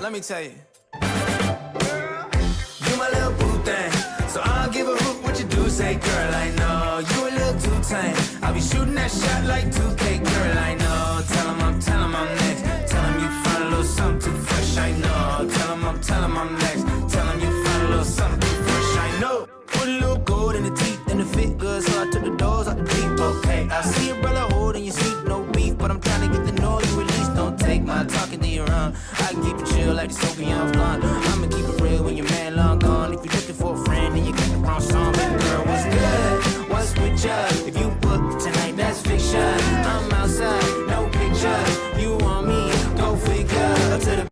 Let me tell you. You my little boo thing, so I don't give a hoot what you do. Say, girl, I know you a little too tame. I'll be shooting that shot like 2K, girl, I know. Tell 'em I'm next. Tell 'em you find a little something too fresh, I know. Tell 'em I'm next. Tell 'em you find a little something too fresh, I know. Put a little gold in the teeth and the fit good, so I took the doors out the deep, okay. I see a brother holding your seat, no beef, but I'm trying to get to know you at least. Don't take my talking to your own. I keep it chill like the Soviet.